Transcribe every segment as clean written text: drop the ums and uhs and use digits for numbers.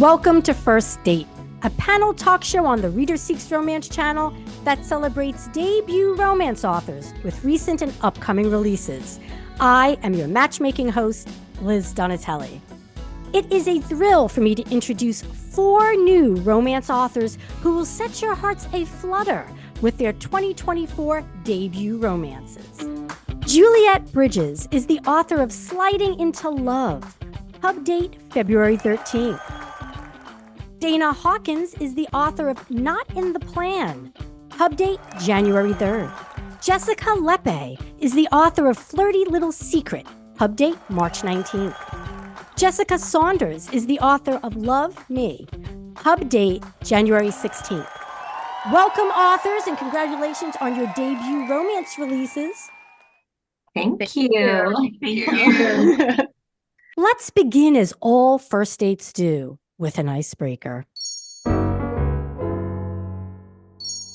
Welcome to First Date, a panel talk show on the Reader Seeks Romance channel that celebrates debut romance authors with recent and upcoming releases. I am your matchmaking host, Liz Donatelli. It is a thrill for me to introduce 4 new romance authors who will set your hearts aflutter with their 2024 debut romances. Juliet Bridges is the author of Sliding into Love, pub date February 13th. Dana Hawkins is the author of Not in the Plan, pub date January 3rd. Jessica Lepe is the author of Flirty Little Secret, pub date March 19th. Jessica Saunders is the author of Love Me, pub date January 16th. Welcome, authors, and congratulations on your debut romance releases. Thank you. Let's begin as all first dates do, with an icebreaker.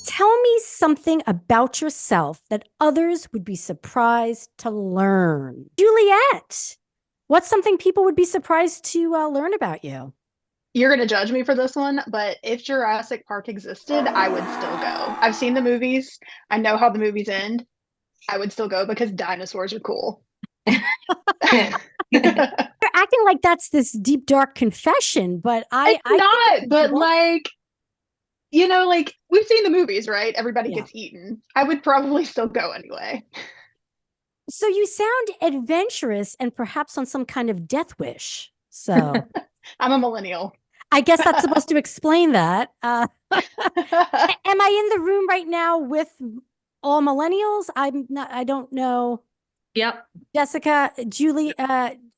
Tell me something about yourself that others would be surprised to learn. Juliet, what's something people would be surprised to learn about you? You're going to judge me for this one, but if Jurassic Park existed, I would still go. I've seen the movies. I know how the movies end. I would still go because dinosaurs are cool. You're acting like that's this deep, dark confession, but like, we've seen the movies, right? Everybody gets eaten. I would probably still go anyway. So you sound adventurous and perhaps on some kind of death wish. So I'm a millennial. I guess that's supposed to explain that. Am I in the room right now with all millennials? I don't know. Yep. Jessica, Julie,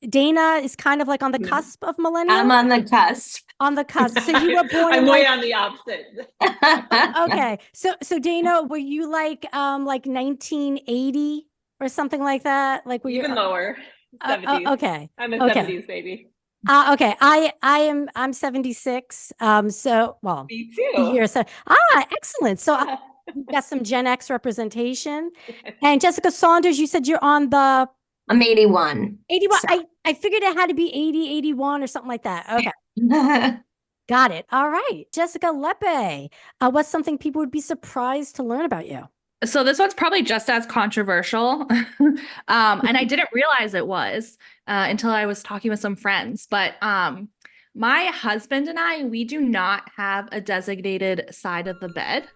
Dana is kind of like on the cusp of millennial. I'm on the cusp. On the cusp. So you were born. I'm way on the opposite. Okay. So Dana, were you like 1980 or something like that? Like were even you lower? 70s. Okay. I'm a 70s baby. Okay. I'm 76. So well, me too. Years. So excellent. So you got some Gen X representation. And Jessica Saunders, you said you're on the... I'm 81. 81. So. I figured it had to be 80, 81 or something like that. Okay. Got it. All right. Jessica Lepe, what's something people would be surprised to learn about you? So this one's probably just as controversial. And I didn't realize it was until I was talking with some friends. But my husband and I, we do not have a designated side of the bed.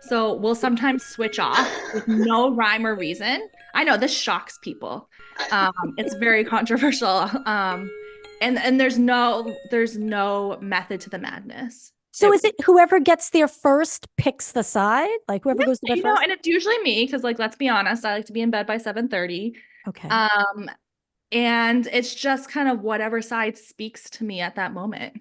So we'll sometimes switch off with no rhyme or reason. I know this shocks people. It's very controversial. And there's no method to the madness. So is it whoever gets there first picks the side? Like whoever goes to bed first? And it's usually me because, like, let's be honest, I like to be in bed by 7:30. Okay. And it's just kind of whatever side speaks to me at that moment.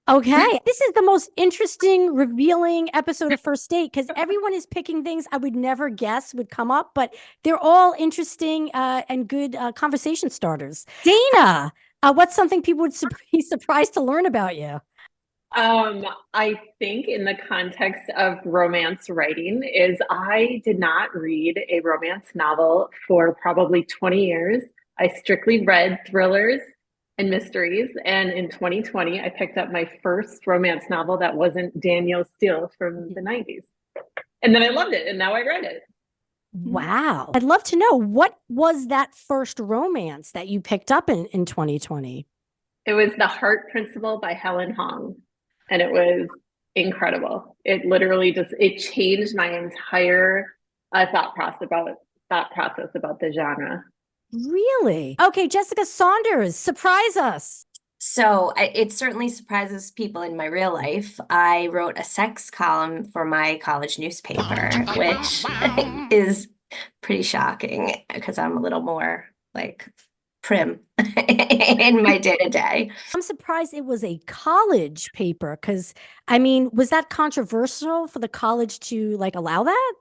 Okay. This is the most interesting, revealing episode of First Date because everyone is picking things I would never guess would come up, but they're all interesting and good conversation starters. Dana, what's something people would be surprised to learn about you? I think in the context of romance writing is I did not read a romance novel for probably 20 years. I strictly read thrillers and mysteries. And in 2020, I picked up my first romance novel that wasn't Danielle Steele from the 90s. And then I loved it. And now I read it. Wow. I'd love to know, what was that first romance that you picked up in 2020? It was The Heart Principle by Helen Hong. And it was incredible. It literally it changed my entire thought process about the genre. Really? Okay, Jessica Saunders, surprise us. So it certainly surprises people in my real life. I wrote a sex column for my college newspaper, which is pretty shocking because I'm a little more like prim in my day-to-day. I'm surprised it was a college paper because, I mean, was that controversial for the college to like allow that?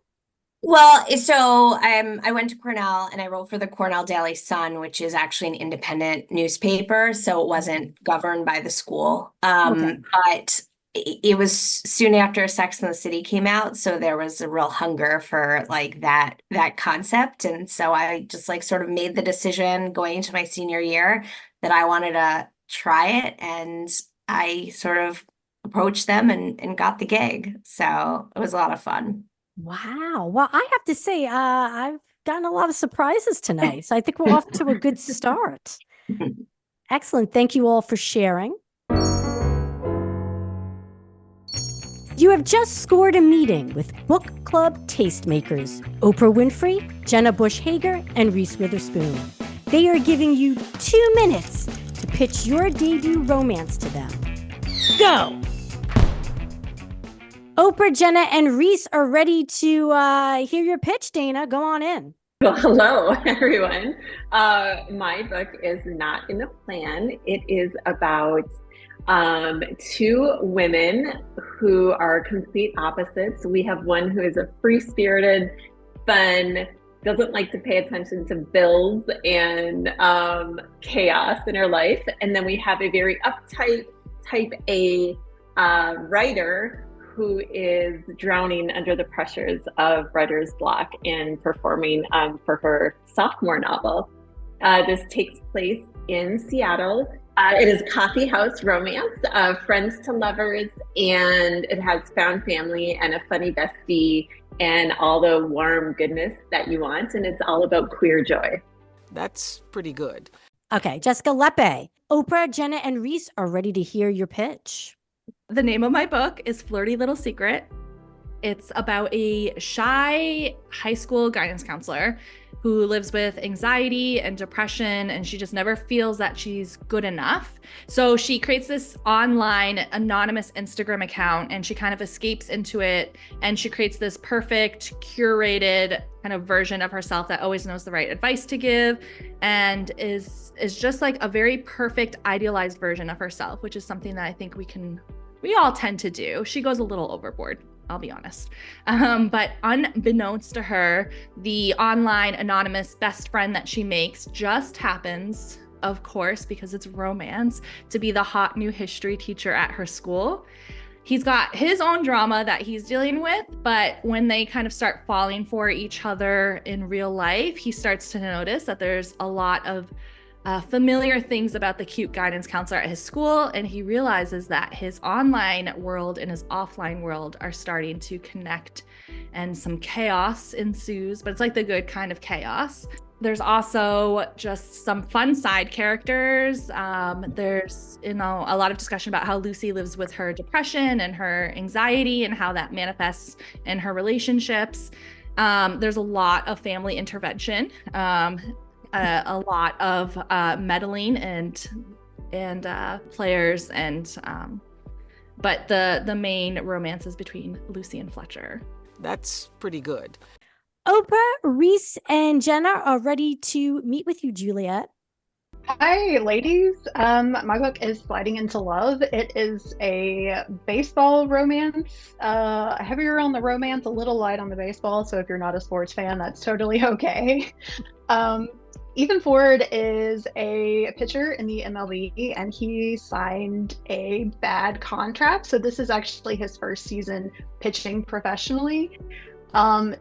Well, so I went to Cornell and I wrote for the Cornell Daily Sun, which is actually an independent newspaper. So it wasn't governed by the school. But it was soon after Sex and the City came out. So there was a real hunger for like that concept. And so I just like sort of made the decision going into my senior year that I wanted to try it. And I sort of approached them and got the gig. So it was a lot of fun. Wow. Well, I have to say, I've gotten a lot of surprises tonight. So I think we're off to a good start. Excellent. Thank you all for sharing. You have just scored a meeting with book club tastemakers, Oprah Winfrey, Jenna Bush Hager, and Reese Witherspoon. They are giving you 2 minutes to pitch your debut romance to them. Go! Oprah, Jenna, and Reese are ready to hear your pitch, Dana. Go on in. Well, hello, everyone. My book is not in the plan. It is about 2 women who are complete opposites. We have one who is a free-spirited, fun, doesn't like to pay attention to bills and chaos in her life. And then we have a very uptight type A writer who is drowning under the pressures of writer's block and performing for her sophomore novel. This takes place in Seattle. It is coffee house romance, friends to lovers, and it has found family and a funny bestie and all the warm goodness that you want. And it's all about queer joy. That's pretty good. Okay, Jessica Lepe. Oprah, Jenna, and Reese are ready to hear your pitch. The name of my book is Flirty Little Secret. It's about a shy high school guidance counselor who lives with anxiety and depression, and she just never feels that she's good enough. So she creates this online anonymous Instagram account, and she kind of escapes into it, and she creates this perfect, curated kind of version of herself that always knows the right advice to give, and is just like a very perfect, idealized version of herself, which is something that I think we all tend to do. She goes a little overboard, I'll be honest. But unbeknownst to her, the online anonymous best friend that she makes just happens, of course, because it's romance, to be the hot new history teacher at her school. He's got his own drama that he's dealing with, but when they kind of start falling for each other in real life, he starts to notice that there's a lot of familiar things about the cute guidance counselor at his school, and he realizes that his online world and his offline world are starting to connect, and some chaos ensues, but it's like the good kind of chaos. There's also just some fun side characters. There's, a lot of discussion about how Lucy lives with her depression and her anxiety and how that manifests in her relationships. There's a lot of family intervention. A lot of meddling and players, and but the main romance is between Lucy and Fletcher. That's pretty good. Oprah, Reese, and Jenna are ready to meet with you, Juliet. Hi, ladies. My book is Sliding into Love. It is a baseball romance. Heavier on the romance, a little light on the baseball. So if you're not a sports fan, that's totally okay. Ethan Ford is a pitcher in the MLB, and he signed a bad contract. So this is actually his first season pitching professionally.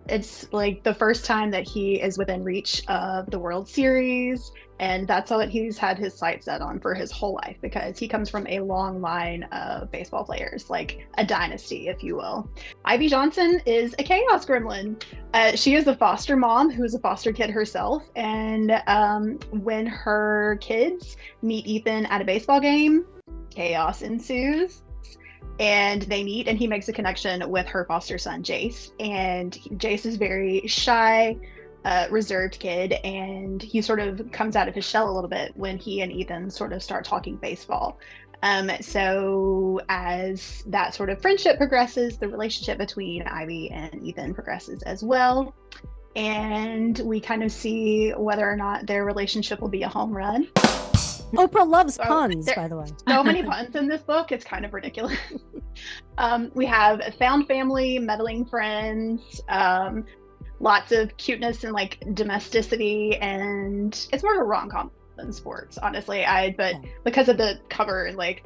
It's like the first time that he is within reach of the World Series, and that's all that he's had his sights set on for his whole life, because he comes from a long line of baseball players, like a dynasty, if you will. Ivy Johnson is a chaos gremlin. She is a foster mom who is a foster kid herself, and when her kids meet Ethan at a baseball game, chaos ensues. And they meet, and he makes a connection with her foster son, Jace. And Jace is very shy, reserved kid, and he sort of comes out of his shell a little bit when he and Ethan sort of start talking baseball. So as that sort of friendship progresses, the relationship between Ivy and Ethan progresses as well. And we kind of see whether or not their relationship will be a home run. Oprah loves puns, by the way. So many puns in this book, it's kind of ridiculous. We have found family, meddling friends, lots of cuteness and like domesticity, and it's more of a rom-com than sports, honestly. But because of the cover and like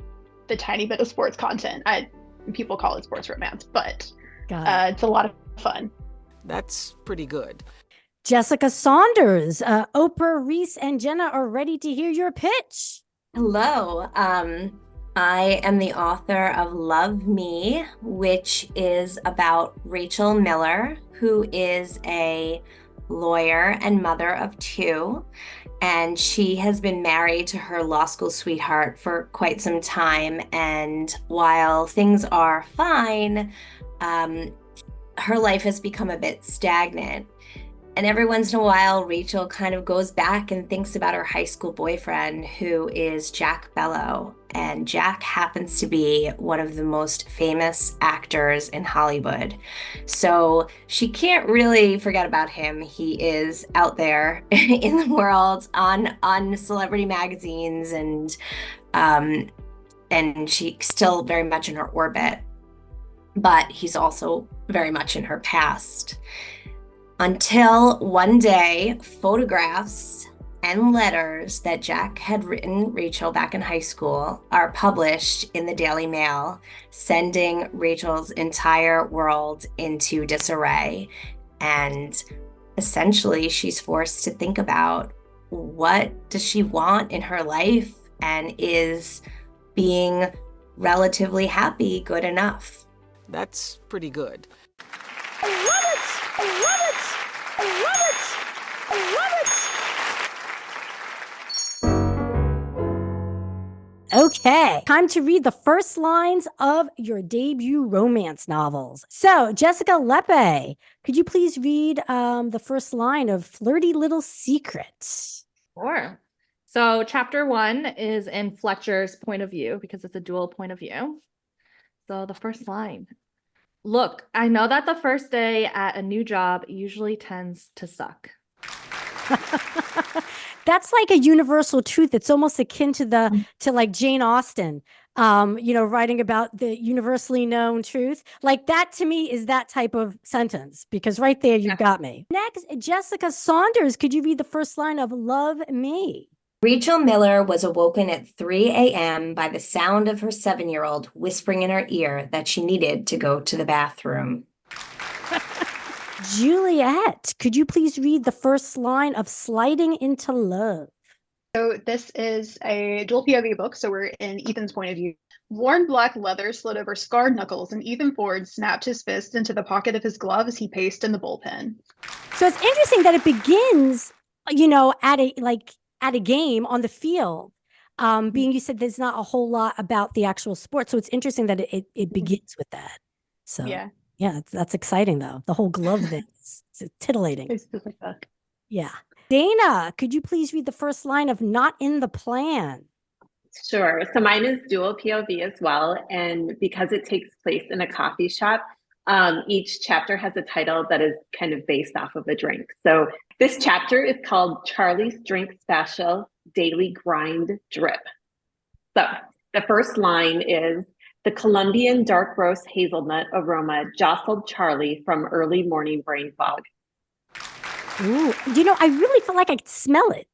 the tiny bit of sports content, people call it sports romance, but it's a lot of fun. That's pretty good. Jessica Saunders, Oprah, Reese, and Jenna are ready to hear your pitch. Hello. I am the author of Love Me, which is about Rachel Miller, who is a lawyer and mother of two. And she has been married to her law school sweetheart for quite some time. And while things are fine, her life has become a bit stagnant. And every once in a while, Rachel kind of goes back and thinks about her high school boyfriend, who is Jack Bellow. And Jack happens to be one of the most famous actors in Hollywood. So she can't really forget about him. He is out there in the world on celebrity magazines, and she's still very much in her orbit. But he's also very much in her past. Until one day, photographs and letters that Jack had written Rachel back in high school are published in the Daily Mail, sending Rachel's entire world into disarray. And essentially, she's forced to think about, what does she want in her life, and is being relatively happy good enough? That's pretty good. I love it! I love it! I love it! I love it! Okay, time to read the first lines of your debut romance novels. So, Jessica Lepe, could you please read the first line of Flirty Little Secret? Sure. So chapter 1 is in Fletcher's point of view because it's a dual point of view. So the first line. Look, I know that the first day at a new job usually tends to suck. That's like a universal truth. It's almost akin to like Jane Austen, writing about the universally known truth. Like that to me is that type of sentence, because right there you've got me. Next, Jessica Saunders, could you read the first line of Love Me? Rachel Miller was awoken at 3 a.m. by the sound of her 7-year-old whispering in her ear that she needed to go to the bathroom. Juliet, could you please read the first line of Sliding into Love? So this is a dual POV book, so we're in Ethan's point of view. Worn black leather slid over scarred knuckles, and Ethan Ford snapped his fist into the pocket of his glove as he paced in the bullpen. So it's interesting that it begins, at a game on the field. Being you said there's not a whole lot about the actual sport, so it's interesting that it begins with that. So yeah, that's exciting though. The whole glove thing is titillating. It's just like that. Yeah. Dana, could you please read the first line of Not in the Plan? Sure. So mine is dual POV as well. And because it takes place in a coffee shop, each chapter has a title that is kind of based off of a drink. So this chapter is called Charlie's Drink Special Daily Grind Drip. So the first line is, the Colombian dark roast hazelnut aroma jostled Charlie from early morning brain fog. Ooh, I really felt like I could smell it.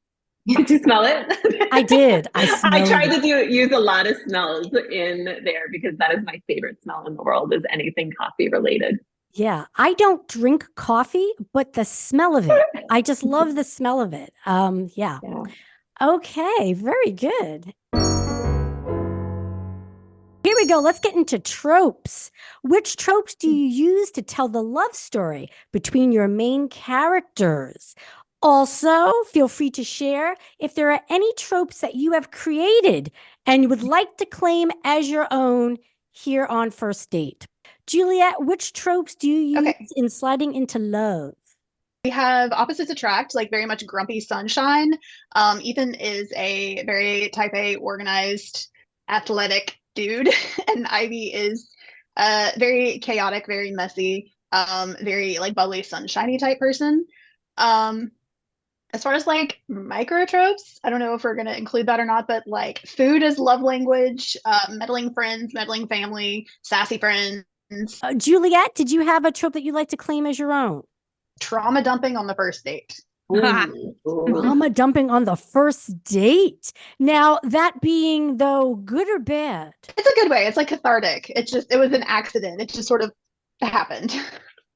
Did you smell it? I did. I tried to use a lot of smells in there because that is my favorite smell in the world, is anything coffee related. Yeah, I don't drink coffee, but the smell of it, I just love the smell of it. Yeah. Okay, very good. Here we go. Let's get into tropes. Which tropes do you use to tell the love story between your main characters? Also, feel free to share if there are any tropes that you have created and would like to claim as your own here on First Date. Juliet, which tropes do you use in Sliding into Love? We have opposites attract, like very much grumpy sunshine. Ethan is a very type A, organized, athletic dude, and Ivy is very chaotic, very messy, very like bubbly, sunshiny type person. As far as like micro tropes, I don't know if we're going to include that or not, but like food is love language, meddling friends, meddling family, sassy friends. Juliet, did you have a trope that you'd like to claim as your own? Trauma dumping on the first date. Trauma dumping on the first date. Now, that being, though, good or bad? It's a good way. It's like cathartic. It was an accident. It just sort of happened.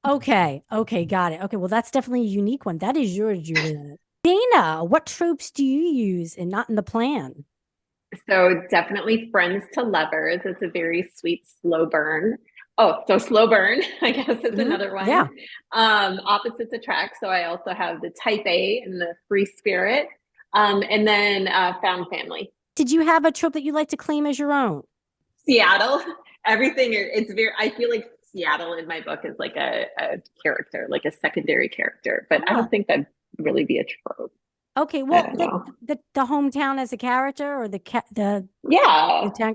Okay, got it. Okay, well, that's definitely a unique one. That is yours, Juliet. Dana, what tropes do you use in Not in the Plan? So definitely Friends to Lovers. It's a very sweet, slow burn. Oh, so Slow Burn, I guess is another one. Yeah. Opposites Attract. So I also have the Type A and the Free Spirit. And then Found Family. Did you have a trope that you like to claim as your own? Seattle. Everything, it's very, I feel like Seattle in my book is like a character, like a secondary character, but I don't think that'd really be a trope. Okay, well, the hometown as a character, or the town?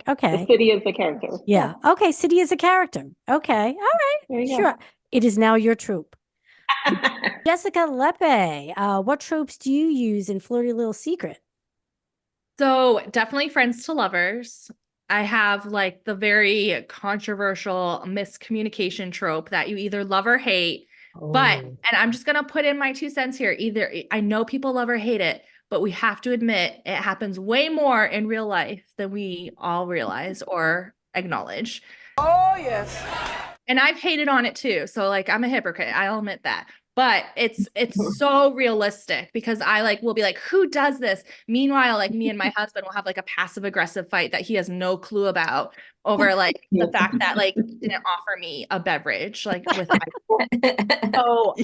Okay, the city as a character. Yeah. Okay, city as a character. Okay, all right, sure. It is now your trope. Jessica Lepe, what tropes do you use in Flirty Little Secret? So definitely Friends to Lovers. I have like the very controversial miscommunication trope that you either love or hate. But, and I'm just going to put in my 2 cents here. Either I know people love or hate it, but we have to admit it happens way more in real life than we all realize or acknowledge. Oh, yes. And I've hated on it too. So like, I'm a hypocrite. I'll admit that. But it's so realistic, because I like will be like, who does this? Meanwhile, like me and my husband will have like a passive aggressive fight that he has no clue about over like the fact that like he didn't offer me a beverage like with my so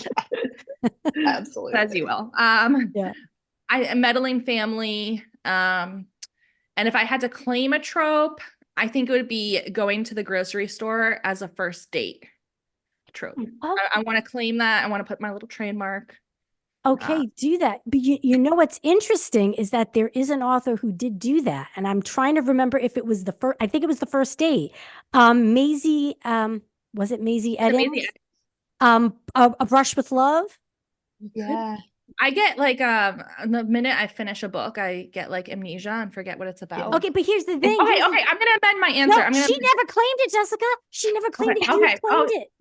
Absolutely. as you will. I meddling family. And if I had to claim a trope, I think it would be going to the grocery store as a first date trope. I want to claim that. I want to put my little trademark. Okay, do that. But you know what's interesting is that there is an author who did do that, and I'm trying to remember if it was the first. I think it was the first date. Maisie, was it Maisie Eddings? A Brush with Love. Yeah. I get like the minute I finish a book, I get like amnesia and forget what it's about. Okay, but here's the thing. Okay, I'm gonna amend my answer. No, she never claimed it, Jessica. She never claimed it. You claimed it.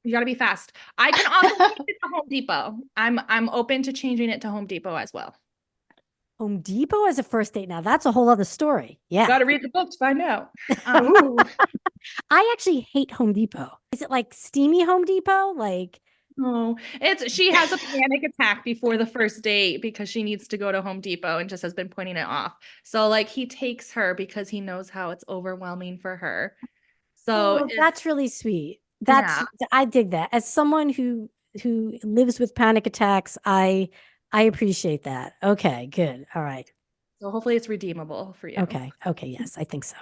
You got to be fast. I can also change it to Home Depot. I'm open to changing it to Home Depot as well. Home Depot as a first date. Now that's a whole other story. Yeah. Got to read the book to find out. I actually hate Home Depot. Is it like steamy Home Depot? Like, no, she has a panic attack before the first date because she needs to go to Home Depot and just has been putting it off. So like he takes her because he knows how it's overwhelming for her. So that's really sweet. I dig that. As someone who lives with panic attacks, I appreciate that. Okay, good. All right. So hopefully it's redeemable for you. Okay. Yes, I think so.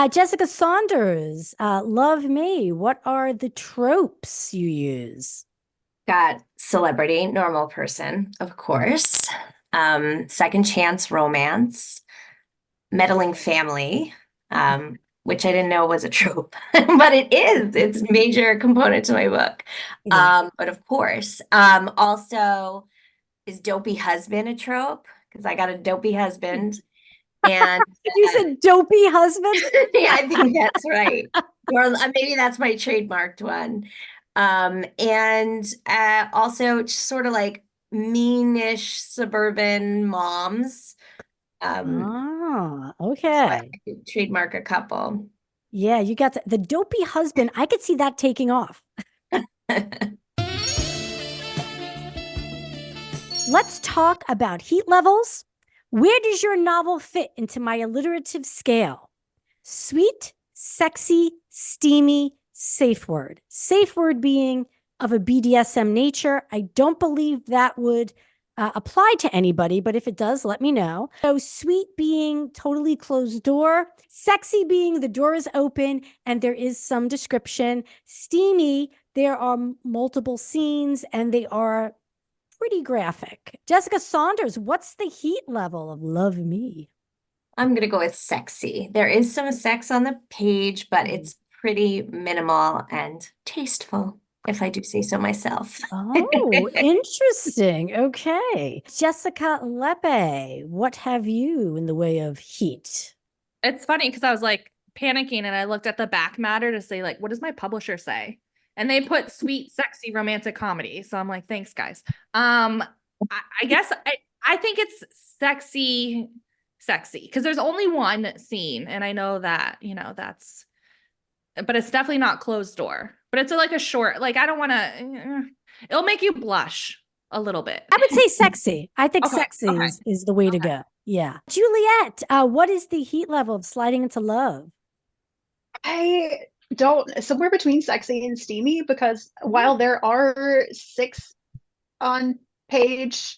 Jessica Saunders, Love Me. What are the tropes you use? Got celebrity, normal person, of course. Second chance romance, meddling family, which I didn't know was a trope, but it is. It's a major component to my book. But of course, also is dopey husband a trope? Because I got a dopey husband. And you said dopey husband? Yeah, I think that's right. Or maybe that's my trademarked one. And also just sort of like meanish suburban moms. Okay. So trademark a couple. Yeah, you got the dopey husband. I could see that taking off. Let's talk about heat levels. Where does your novel fit into my alliterative scale? Sweet, sexy, steamy, safe word. Safe word being of a BDSM nature. I don't believe that would apply to anybody, but if it does, let me know. So sweet being totally closed door, sexy being the door is open and there is some description. Steamy, there are multiple scenes and they are pretty graphic. Jessica Saunders, what's the heat level of Love Me? I'm going to go with sexy. There is some sex on the page, but it's pretty minimal and tasteful, if I do say so myself. Oh, interesting. Okay. Jessica Lepe, what have you in the way of heat? It's funny because I was like panicking and I looked at the back matter to say like, what does my publisher say? And they put sweet, sexy, romantic comedy. So I'm like, thanks, guys. I guess I think it's sexy, because there's only one scene. And I know that, but it's definitely not closed door. But it's like a short, like, I don't want to, it'll make you blush a little bit. I would say sexy. I think Okay, sexy okay. is the way to go. Yeah. Juliet, what is the heat level of sliding into love? I don't, somewhere between sexy and steamy, because while there are 6 on page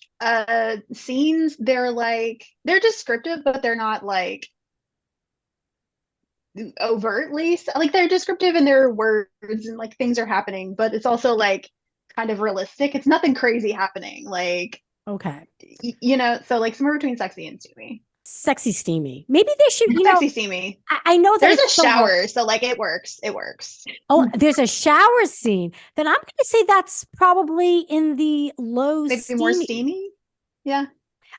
scenes, they're descriptive, but they're not like overtly like, they're descriptive in their words and like things are happening, but it's also like kind of realistic. It's nothing crazy happening, like, Okay. so like somewhere between sexy and steamy. Sexy steamy. Maybe they should, Sexy steamy. I know that There's a it's so hard. shower, so like it works. Oh, there's a shower scene. Then I'm going to say that's probably in the low Maybe steamy. more steamy. Yeah.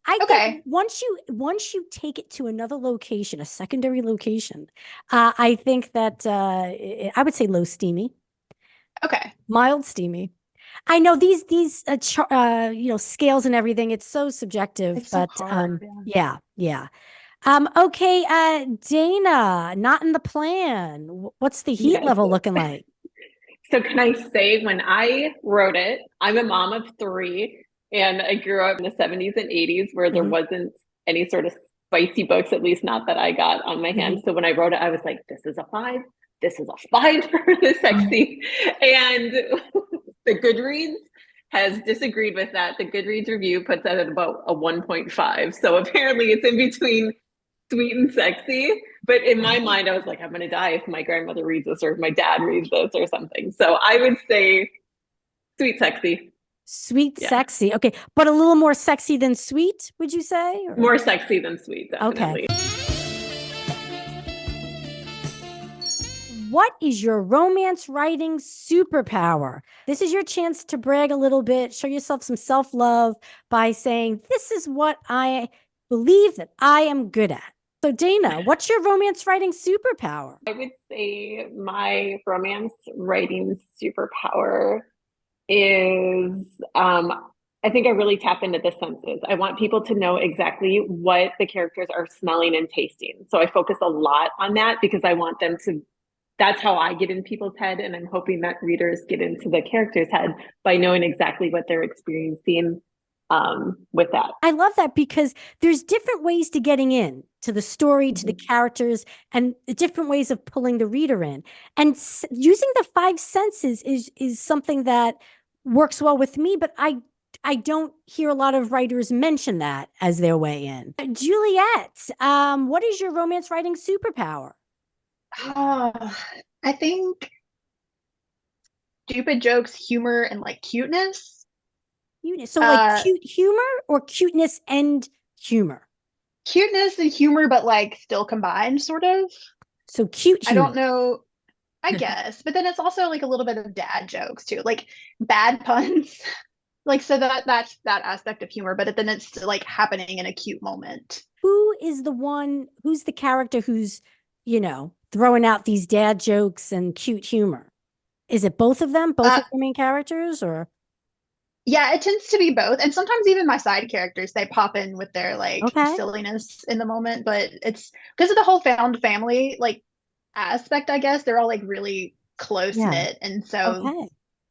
I Okay. think once you take it to another location, a secondary location, I think that I would say low steamy, Okay. mild steamy. I know these scales and everything. It's so subjective, It's so but hard, yeah. Okay, Dana, not in the plan. What's the heat Yes. level looking like? So can I say, when I wrote it, I'm a mom of 3, and I grew up in the 70s and 80s where there wasn't any sort of spicy books, at least not that I got on my hands. So when I wrote it, I was like, this is a 5. This is a 5 for the sexy. And the Goodreads has disagreed with that. The Goodreads review puts that at about a 1.5. So apparently it's in between sweet and sexy. But in my mind, I was like, I'm going to die if my grandmother reads this or if my dad reads this or something. So I would say sweet, sexy. Sweet, sexy. Okay, but a little more sexy than sweet, would you say? Or? More sexy than sweet, definitely. Okay. What is your romance writing superpower? This is your chance to brag a little bit, show yourself some self-love by saying, this is what I believe that I am good at. So Dana, what's your romance writing superpower? I would say my romance writing superpower is I think I really tap into the senses. I want people to know exactly what the characters are smelling and tasting. So I focus a lot on that because I want them to, that's how I get in people's head. And I'm hoping that readers get into the character's head by knowing exactly what they're experiencing with that. I love that because there's different ways to getting in to the story, to the characters, and different ways of pulling the reader in. And using the 5 senses is something that works well with me, but I don't hear a lot of writers mention that as their way in. Juliet, what is your romance writing superpower? I think stupid jokes, humor, and like cuteness. So like cute humor or cuteness and humor? Cuteness and humor, but like still combined, sort of. So cute humor. I don't know. I guess, but then it's also like a little bit of dad jokes too, like bad puns. Like, so that's that aspect of humor, but then it's like happening in a cute moment. Who's the character who's, throwing out these dad jokes and cute humor? Is it both of them? Both of the main characters, or? Yeah, it tends to be both. And sometimes even my side characters, they pop in with their like silliness in the moment, but it's because of the whole found family like aspect, I guess. They're all like really close knit. And so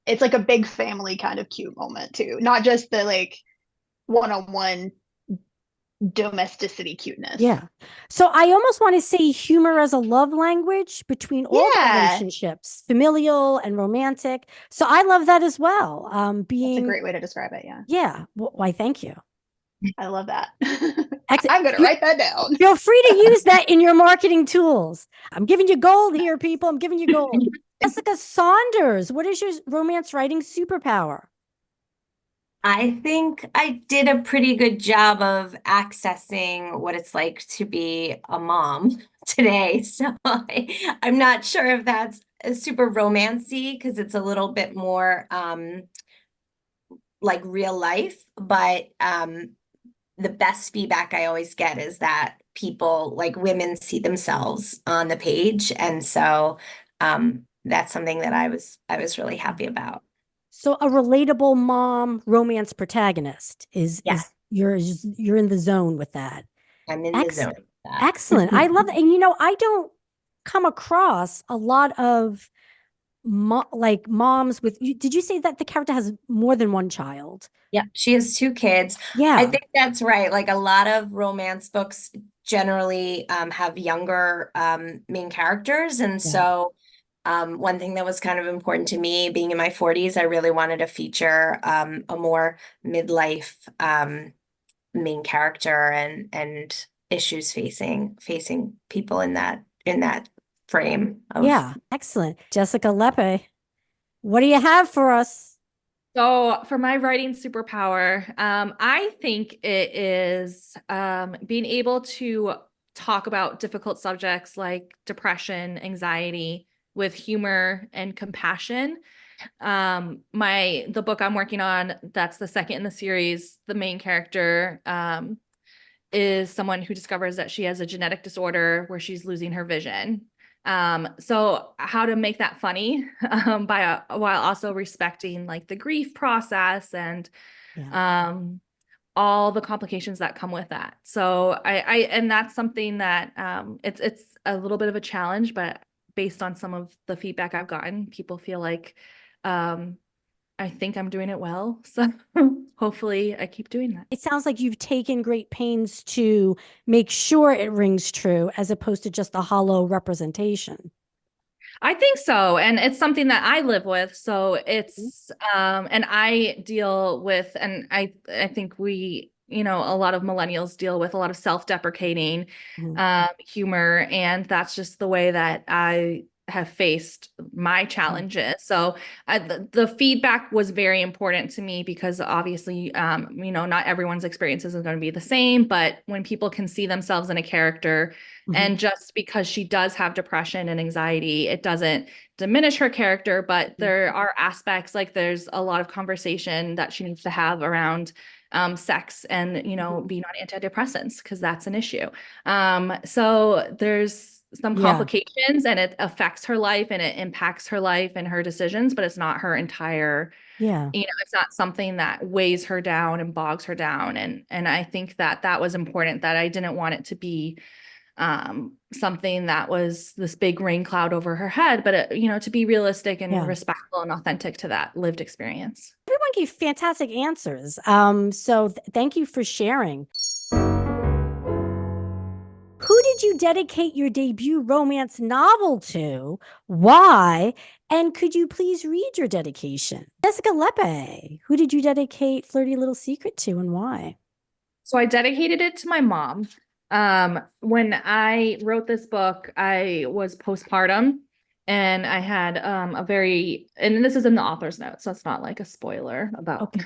it's like a big family kind of cute moment too. Not just the like one-on-one domesticity cuteness. Yeah. So I almost want to say humor as a love language between all relationships, familial and romantic. So I love that as well. That's a great way to describe it. Yeah. Yeah. Why, thank you. I love that. I'm going to write that down. Feel free to use that in your marketing tools. I'm giving you gold here, people. I'm giving you gold. Jessica Saunders, what is your romance writing superpower? I think I did a pretty good job of accessing what it's like to be a mom today. So I'm not sure if that's super romancy because it's a little bit more like real life. But the best feedback I always get is that people, like women, see themselves on the page. And so that's something that I was really happy about. So a relatable mom romance protagonist is you're in the zone with that. I'm in the zone with that. Excellent. I love that. And I don't come across a lot of like moms with you. Did you say that the character has more than one child? Yeah, she has two kids. Yeah. I think that's right. Like a lot of romance books generally have younger main characters. And so one thing that was kind of important to me being in my 40s, I really wanted to feature a more midlife main character and issues facing people in that frame of Yeah. Excellent. Jessica Lepe, what do you have for us? So for my writing superpower, I think it is being able to talk about difficult subjects like depression, anxiety with humor and compassion. The book I'm working on, that's the second in the series, the main character is someone who discovers that she has a genetic disorder where she's losing her vision. So how to make that funny while also respecting like the grief process and all the complications that come with that. So and that's something that it's a little bit of a challenge, but based on some of the feedback I've gotten, people feel like I think I'm doing it well. So hopefully I keep doing that. It sounds like you've taken great pains to make sure it rings true as opposed to just a hollow representation. I think so. And it's something that I live with. So it's, and I deal with, and I think we, a lot of millennials deal with a lot of self-deprecating humor. And that's just the way that I have faced my challenges. So the feedback was very important to me because obviously, not everyone's experiences are going to be the same, but when people can see themselves in a character and just because she does have depression and anxiety, it doesn't diminish her character, but there are aspects like there's a lot of conversation that she needs to have around sex and, being on antidepressants because that's an issue. So there's some complications and it affects her life and it impacts her life and her decisions, but it's not her entire, it's not something that weighs her down and bogs her down. And I think that was important, that I didn't want it to be something that was this big rain cloud over her head, but to be realistic and respectful and authentic to that lived experience. Everyone gave fantastic answers. So thank you for sharing. Who did you dedicate your debut romance novel to? Why? And could you please read your dedication? Jessica Lepe, who did you dedicate Flirty Little Secret to and why? So I dedicated it to my mom. When I wrote this book, I was postpartum and I had and this is in the author's note, so it's not like a spoiler about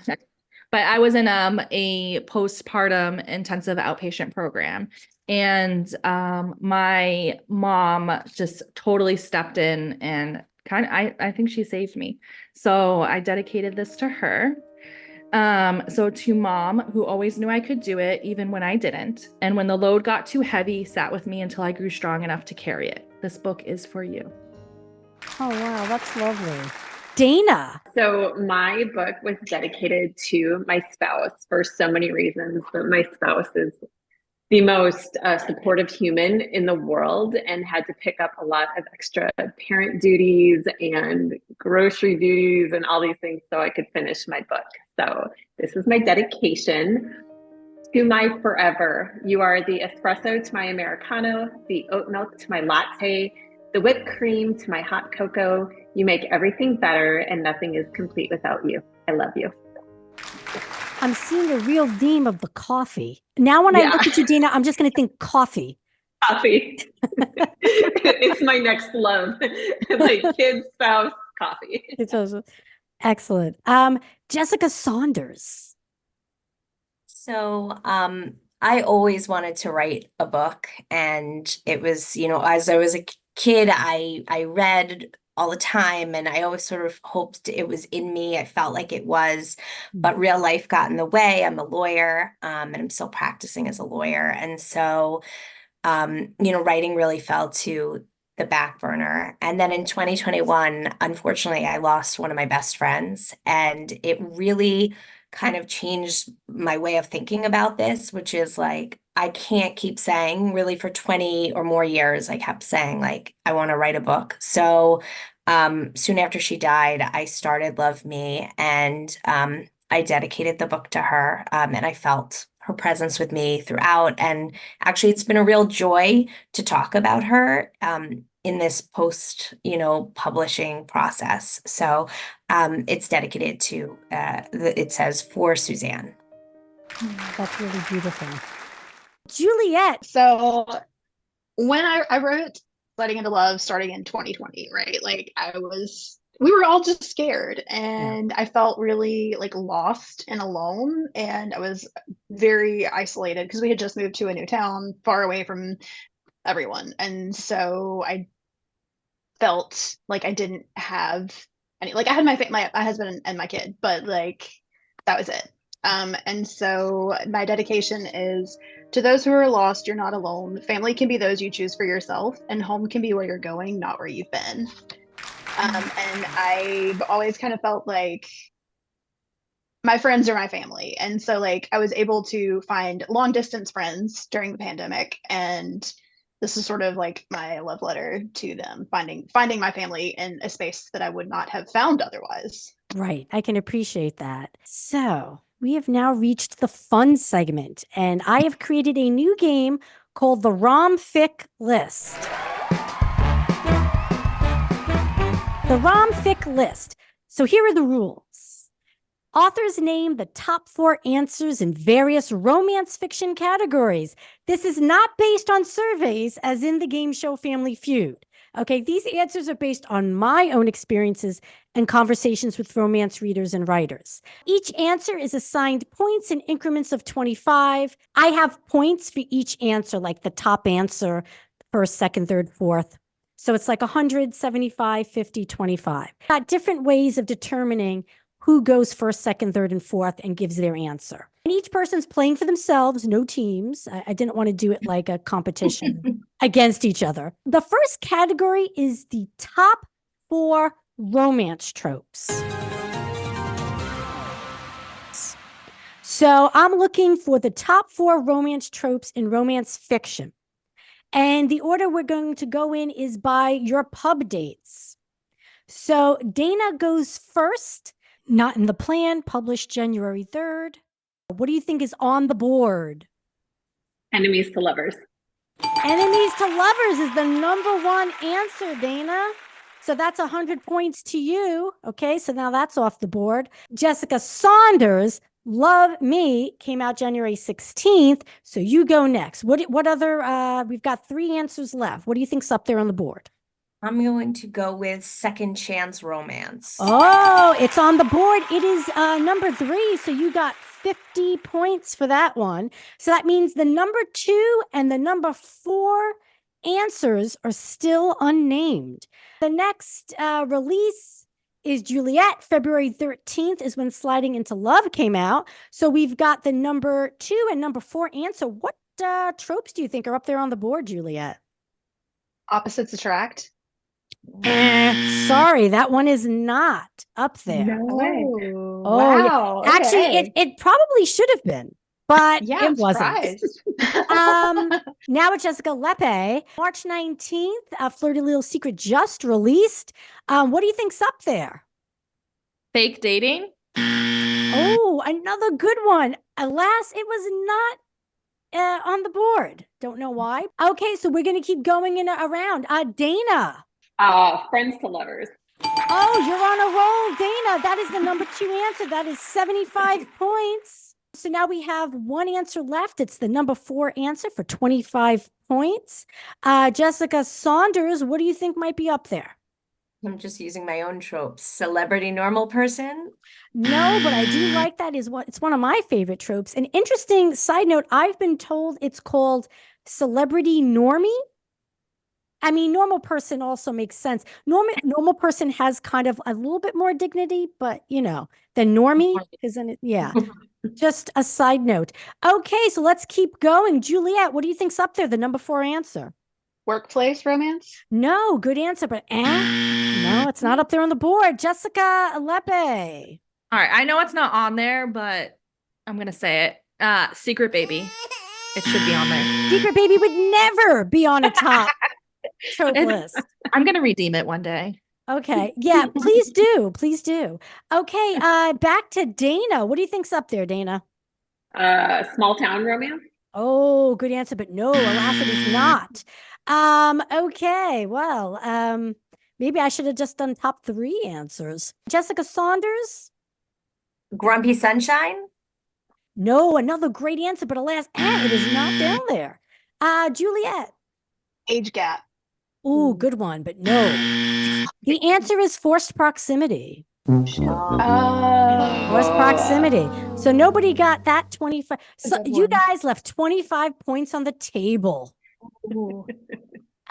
but I was in a postpartum intensive outpatient program. And my mom just totally stepped in and I think she saved me. So I dedicated this to her. So to Mom, who always knew I could do it, even when I didn't. And when the load got too heavy, sat with me until I grew strong enough to carry it. This book is for you. Oh, wow. That's lovely. Dana. So my book was dedicated to my spouse for so many reasons, but my spouse is the most supportive human in the world and had to pick up a lot of extra parent duties and grocery duties and all these things so I could finish my book. So this is my dedication to my forever. You are the espresso to my Americano, the oat milk to my latte, the whipped cream to my hot cocoa. You make everything better and nothing is complete without you. I love you. I'm seeing the real theme of the coffee. Now when I look at you, Dana, I'm just going to think coffee. Coffee. It's my next love. Like kids, spouse, coffee. It's also excellent. Jessica Saunders. So I always wanted to write a book, and it was, as I was a kid, I read all the time, and I always sort of hoped it was in me. I felt like it was, but real life got in the way. I'm a lawyer, and I'm still practicing as a lawyer. And so, writing really fell to the back burner. And then in 2021, unfortunately, I lost one of my best friends, and it really kind of changed my way of thinking about this, which is like, I can't keep saying, really for 20 or more years, I kept saying like, I want to write a book. So Soon after she died, I started Love Me, and I dedicated the book to her, and I felt her presence with me throughout. And actually, it's been a real joy to talk about her in this post, publishing process. So it's dedicated to, it says, for Suzanne. That's really beautiful. Juliet. So when I wrote Letting Into Love starting in 2020, right? Like we were all just scared, and I felt really like lost and alone, and I was very isolated because we had just moved to a new town far away from everyone. And so I felt like I didn't have any, like I had my husband and my kid, but like that was it. And so my dedication is to those who are lost. You're not alone. Family can be those you choose for yourself, and home can be where you're going, not where you've been. And I've always kind of felt like my friends are my family. And so like I was able to find long distance friends during the pandemic, and this is sort of like my love letter to them, finding my family in a space that I would not have found otherwise. Right. I can appreciate that. So we have now reached the fun segment, and I have created a new game called the ROMFIC List. The ROMFIC List. So here are the rules. Authors name the top 4 answers in various romance fiction categories. This is not based on surveys, as in the game show Family Feud. Okay, these answers are based on my own experiences and conversations with romance readers and writers. Each answer is assigned points in increments of 25. I have points for each answer, like the top answer, first, second, third, fourth. So it's like 100, 75, 50, 25. Got different ways of determining who goes first, second, third, and fourth and gives their answer. And each person's playing for themselves, no teams. I didn't want to do it like a competition against each other. The first category is the top 4 romance tropes. So I'm looking for the top 4 romance tropes in romance fiction. And the order we're going to go in is by your pub dates. So Dana goes first. Not in the Plan, published January 3rd. What do you think is on the board? Enemies to Lovers. Enemies to Lovers is the number 1 answer, Dana. So that's 100 points to you. Okay, so now that's off the board. Jessica Saunders, Love Me, came out January 16th. So you go next. What other, we've got 3 answers left. What do you think's up there on the board? I'm going to go with Second Chance Romance. Oh, it's on the board. It is number 3. So you got 50 points for that one. So that means the number 2 and the number 4 answers are still unnamed. The next release is Juliet. February 13th is when Sliding Into Love came out. So we've got the number 2 and number 4 answer. What tropes do you think are up there on the board, Juliet? Opposites attract. Sorry, that one is not up there. No way. Oh, Wow. yeah. Actually, Okay. it probably should have been, but Yeah, it I'm wasn't. surprised. Now with Jessica Lepe, March 19th, Flirty Little Secret just released. What do you think's up there? Fake dating. Oh, another good one. Alas, it was not on the board. Don't know why. Okay, so we're going to keep going in around. Dana. Friends to Lovers. Oh, you're on a roll, Dana. That is the number 2 answer. That is 75 points. So now we have 1 answer left. It's the number 4 answer for 25 points. Jessica Saunders, what do you think might be up there? I'm just using my own tropes. Celebrity normal person. No, but I do like that. It's one of my favorite tropes. An interesting side note, I've been told it's called celebrity normie. I mean, normal person also makes sense. Normal person has kind of a little bit more dignity, but than normie, isn't it? Yeah. Just a side note. Okay, so let's keep going. Juliet, what do you think's up there? The number 4 answer. Workplace romance? No, good answer, but no, it's not up there on the board. Jessica Lepe. All right, I know it's not on there, but I'm gonna say it. Secret Baby. It should be on there. Secret Baby would never be on a top trope list. I'm gonna redeem it one day. Okay. Yeah, please do. Please do. Okay, back to Dana. What do you think's up there, Dana? Small town romance. Oh, good answer, but no, alas, it is not. Okay, well, maybe I should have just done top 3 answers. Jessica Saunders? Grumpy Sunshine? No, another great answer, but alas, it is not down there. Juliet? Age gap. Ooh, good one, but no. The answer is forced proximity. Forced proximity. So nobody got that 25. So you guys left 25 points on the table.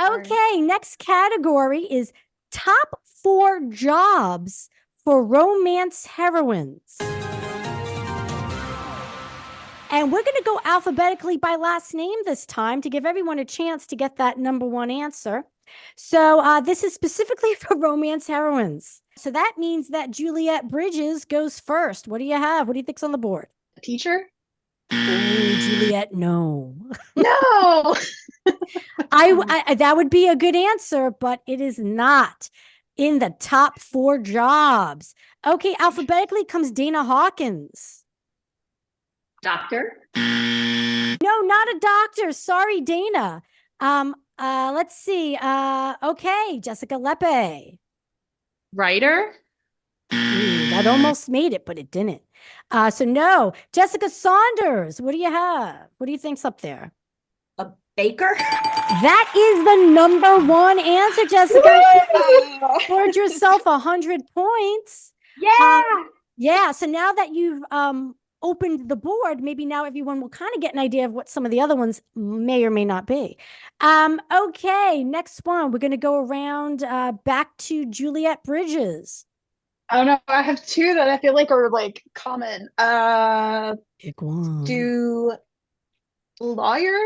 Okay, next category is top 4 jobs for romance heroines. And we're going to go alphabetically by last name this time to give everyone a chance to get that number 1 answer. So this is specifically for romance heroines. So that means that Juliet Bridges goes first. What do you have? What do you think's on the board? Teacher? Ooh, Juliet, no. No. I that would be a good answer, but it is not in the top 4 jobs. Okay, alphabetically comes Dana Hawkins. Doctor? No, not a doctor. Sorry, Dana. Let's see. Okay, Jessica Lepe. Writer? That almost made it, but it didn't. So no. Jessica Saunders, what do you have? What do you think's up there? A baker? That is the number 1 answer, Jessica. You scored yourself 100 points. Yeah. Yeah. So now that you've opened the board, maybe now everyone will kind of get an idea of what some of the other ones may or may not be. Okay, next one. We're going to go around back to Juliet Bridges. Oh no, I have 2 that I feel like are like common. Pick one. Do lawyer?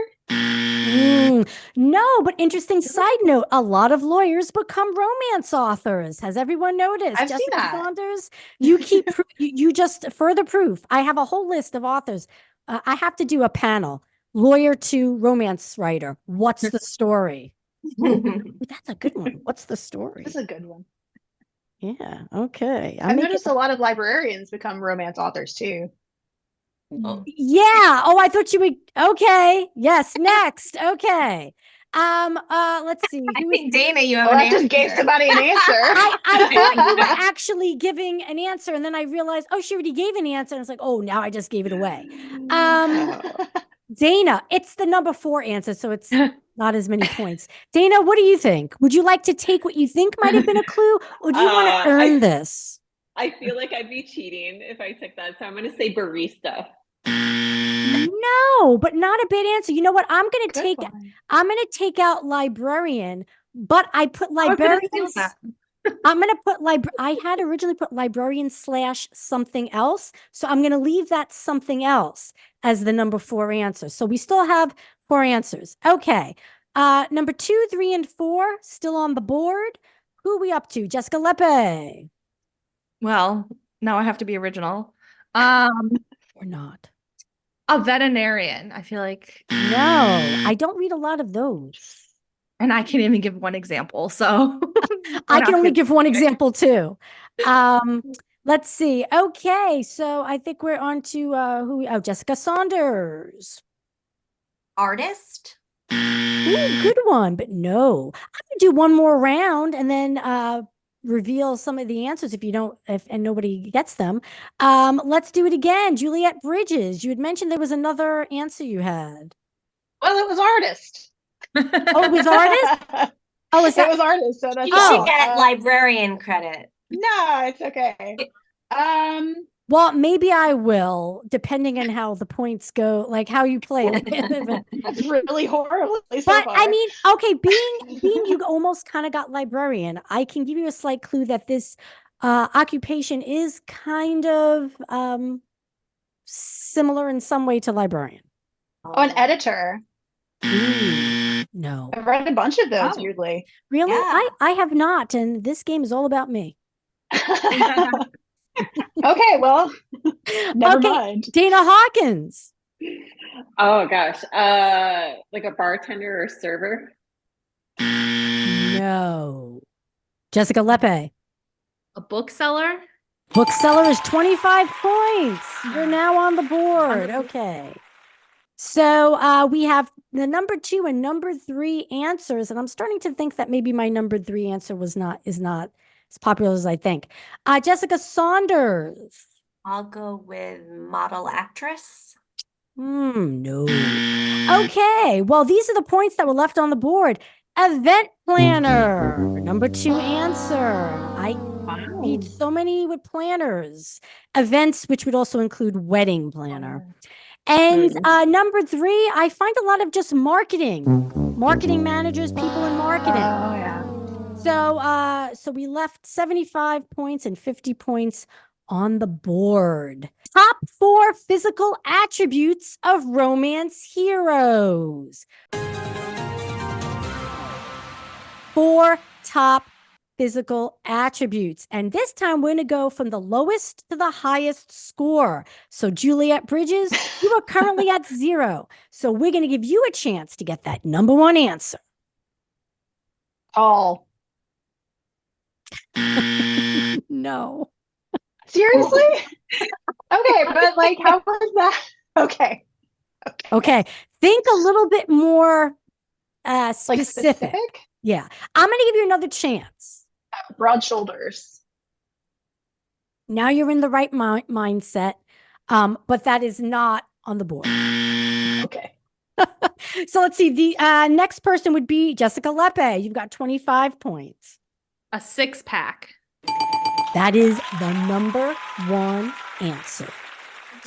No, but interesting side note, a lot of lawyers become romance authors. Has everyone noticed? I've seen Jessica that. Saunders, you keep you just further proof. I have a whole list of authors. I have to do a panel. Lawyer to romance writer. What's the story? That's a good one. What's the story? That's a good one. Yeah. Okay. I've noticed a lot of librarians become romance authors too. Yeah. Oh, I thought you would. Okay. Yes. Next. Okay. Let's see. I think Dana, you have Well, an I just gave answer. somebody an answer. I thought you were actually giving an answer, and then I realized, oh, she already gave an answer. And it's like, oh, now I just gave it away. Dana, it's the number 4 answer, so it's not as many points. Dana, what do you think? Would you like to take what you think might have been a clue, or do you want to earn this? I feel like I'd be cheating if I took that, so I'm going to say barista. No, but not a bad answer. You know what? I'm going to take out librarian, but I put librarians. I'm going to put I had originally put librarian / something else. So I'm going to leave that something else as the number 4 answer. So we still have 4 answers. Okay. Number 2, 3, and 4 still on the board. Who are we up to? Jessica Lepe. Well, now I have to be original. Or not. A veterinarian. I feel like. No, I don't read a lot of those. And I can't even give one example. So I can only give one example too. Let's see. Okay, so I think we're on to Jessica Saunders. Artist? Ooh, good one, but no. I'm gonna do one more round and then reveal some of the answers if nobody gets them. Let's do it again. Juliet Bridges. You had mentioned there was another answer you had. Well, it was artist. Oh, it was artist? Oh, It was artist. So that's You should get librarian credit. No, it's okay. Well, maybe I will, depending on how the points go, like how you play. That's really horribly so But far. I mean, okay, being you almost kind of got librarian, I can give you a slight clue that this occupation is kind of similar in some way to librarian. Oh, an editor. No. I've read a bunch of those, weirdly. Really? Yeah. I have not, and this game is all about me. Okay, well, never mind. Dana Hawkins. Oh gosh, like a bartender or server. No. Jessica Lepe. A bookseller? Bookseller is 25 points. You're now on the board. Okay. So we have the number 2 and number 3 answers, and I'm starting to think that maybe my number 3 answer is not as popular as I think. Jessica Saunders. I'll go with model actress. No. Okay. Well, these are the points that were left on the board. Event planner. Number 2 answer. I read so many with planners. Events, which would also include wedding planner. And number 3, I find a lot of just marketing managers, people in marketing. Oh, yeah. So we left 75 points and 50 points on the board. Top 4 physical attributes of romance heroes. 4 top physical attributes. And this time we're going to go from the lowest to the highest score. So Juliet Bridges, you are currently at 0. So we're going to give you a chance to get that number 1 answer. Tall. No. Seriously? Okay, but like, how was that? Okay. Okay. Think a little bit more Like specific. Yeah. I'm going to give you another chance. Broad shoulders. Now you're in the right mindset, but that is not on the board. Okay. So let's see. The next person would be Jessica Lepe. You've got 25 points. A 6-pack. That is the number 1 answer.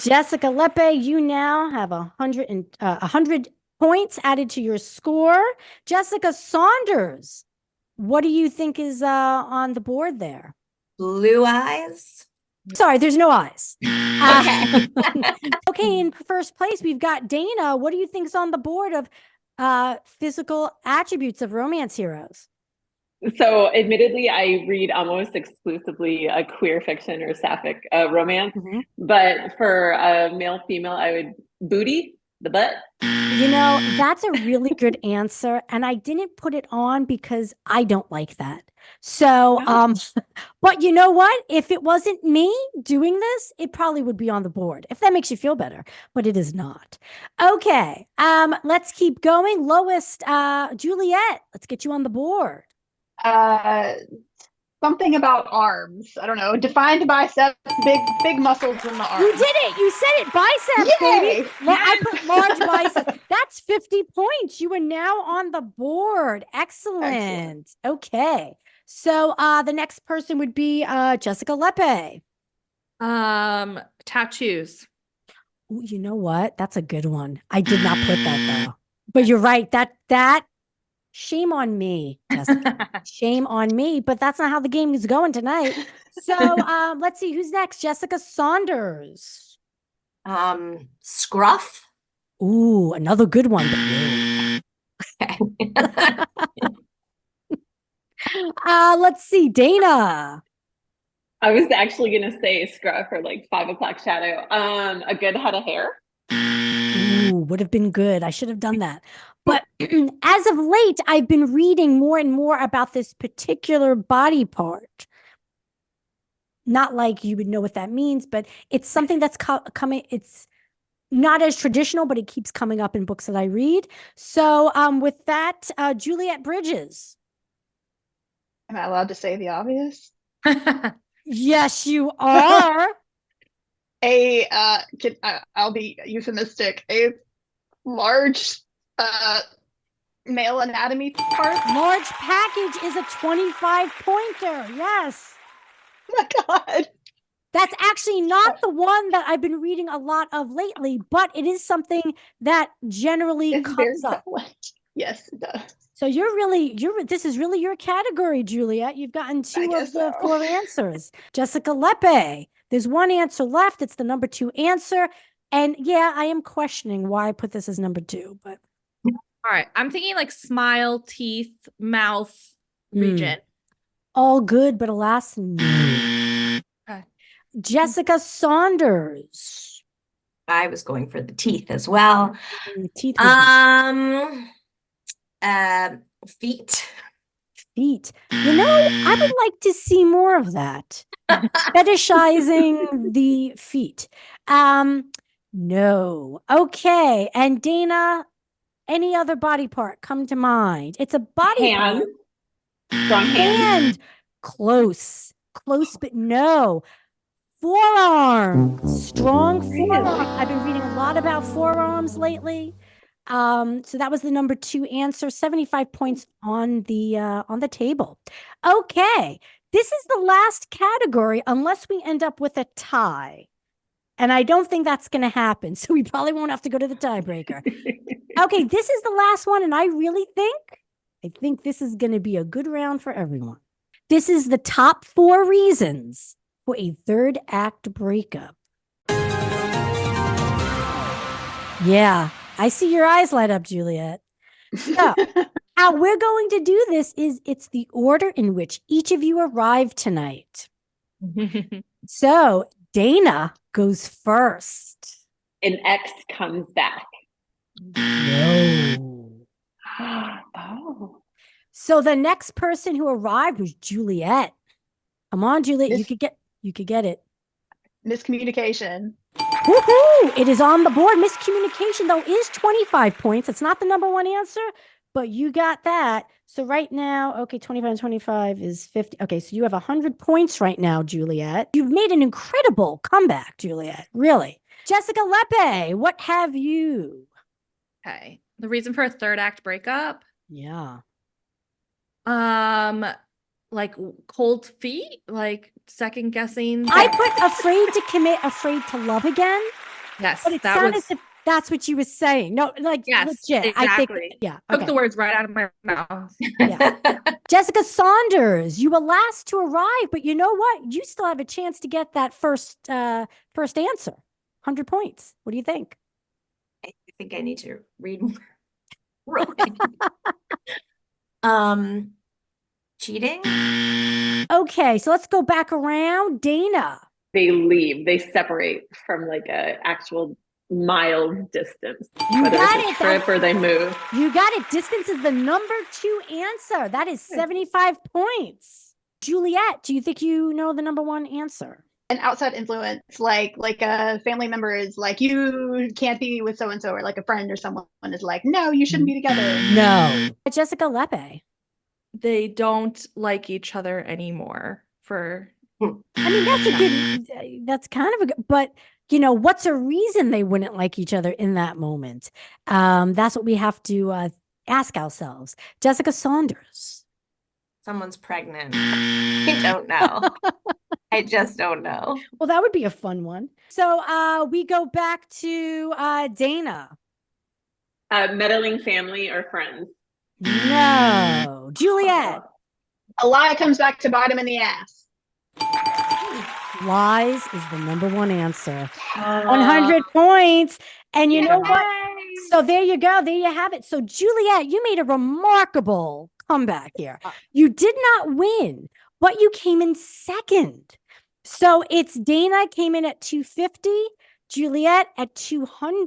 Jessica Lepe, you now have 100 points added to your score. Jessica Saunders, what do you think is on the board there? Blue eyes. Sorry, there's no eyes. Okay. Okay, in first place, we've got Dana. What do you think is on the board of physical attributes of romance heroes? So admittedly, I read almost exclusively a queer fiction or sapphic romance. But for a male, female, I would booty, the butt. You know, that's a really good answer. And I didn't put it on because I don't like that. So, but you know what? If it wasn't me doing this, it probably would be on the board, if that makes you feel better, but it is not. Okay. Let's keep going. Lowest, Juliet, let's get you on the board. Something about arms. I don't know. Defined biceps, big muscles in the arms. You did it. You said it. Biceps, Yay! baby. I put large biceps. That's 50 points. You are now on the board. Excellent. Okay. So the next person would be Jessica Lepe. Tattoos. Ooh, you know what? That's a good one. I did not put that though. But you're right. That shame on me, Jessica. Shame on me, but that's not how the game is going tonight. So let's see who's next. Jessica Saunders. Scruff. Ooh, another good one. But no. Let's see, Dana. I was actually gonna say scruff or like 5 o'clock shadow. A good head of hair. Ooh, would have been good. I should have done that. But as of late, I've been reading more and more about this particular body part. Not like you would know what that means, but it's something that's coming. It's not as traditional, but it keeps coming up in books that I read. So with that, Juliet Bridges. Am I allowed to say the obvious? Yes, you are. I'll be euphemistic. A large male anatomy part. Large package is a 25-pointer. Yes. Oh my God. That's actually not the one that I've been reading a lot of lately, but it is something that generally It's very comes up. prevalent. Yes, it does. So this is really your category, Juliet. You've gotten 2 of guess the so. 4 answers. Jessica Lepe, there's 1 answer left. It's the number 2 answer. And yeah, I am questioning why I put this as number 2, but. All right. I'm thinking like smile, teeth, mouth region. All good, but alas, no. Okay. Jessica Saunders. I was going for the teeth as well. Teeth. Feet. feet. You know, I would like to see more of that. Fetishizing the feet. No. Okay. And Dana, any other body part come to mind? It's a body Hand. part. Strong hand. Hand. Close, but no. Forearm. Strong forearm. I've been reading a lot about forearms lately. So that was the number 2 answer. 75 points on the table. Okay. This is the last category unless we end up with a tie. And I don't think that's going to happen. So we probably won't have to go to the tiebreaker. Okay, this is the last one. And I think this is going to be a good round for everyone. This is the top 4 reasons for a third act breakup. Yeah, I see your eyes light up, Juliet. So how we're going to do this is it's the order in which each of you arrived tonight. So Dana goes first. An ex comes back. No. Oh. So the next person who arrived was Juliet. Come on, Juliet, you could get it. Miscommunication. Woohoo! It is on the board. Miscommunication, though, is 25 points. It's not the number 1 answer, but you got that. So right now, okay, 25 and 25 is 50. Okay, so you have 100 points right now, Juliet. You've made an incredible comeback, Juliet. Really. Jessica Lepe, what have you? Okay. The reason for a third act breakup? Yeah. Like cold feet, like second guessing. I put afraid to commit, afraid to love again. Yes, But it that sounded was as if that's what you were saying. No, like yes, legit. exactly. I think, yeah. Took Okay. the words right out of my mouth. Yeah. Jessica Saunders, you were last to arrive, but you know what? You still have a chance to get that first answer. 100 points. What do you think? I think I need to read more. Cheating? Okay, so let's go back around. Dana. They leave. They separate from like a actual miles distance. You whether got it's a it. trip or they move. You got it. Distance is the number 2 answer. That is 75 points. Juliet, do you think you know the number 1 answer? An outside influence, like a family member is like, you can't be with so and so, or like a friend or someone is like, no, you shouldn't be together. No. Jessica Lepe. They don't like each other anymore for I mean, that's a good, that's kind of a good, but you know, what's a reason they wouldn't like each other in that moment? That's what we have to ask ourselves. Jessica Saunders. Someone's pregnant. I don't know. I just don't know. Well, that would be a fun one. So we go back to Dana. Meddling family or friends. No. Juliet. A lie comes back to bite him in the ass. Lies is the number 1 answer. 100 points. And you know what? So there you go. There you have it. So Juliet, you made a remarkable comeback here. You did not win, but you came in second. So it's Dana came in at 250, Juliet at 200,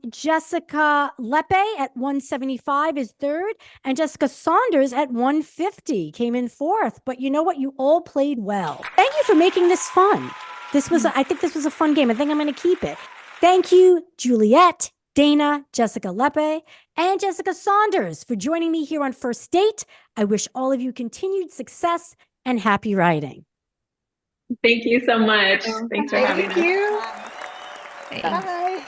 Jessica Lepe at 175 is third, and Jessica Saunders at 150 came in fourth. But you know what? You all played well. Thank you for making this fun. I think this was a fun game. I think I'm going to keep it. Thank you, Juliet, Dana, Jessica Lepe, and Jessica Saunders for joining me here on First Date. I wish all of you continued success and happy writing. Thank you so much. Thanks for having us. Thank you. Thanks. Bye.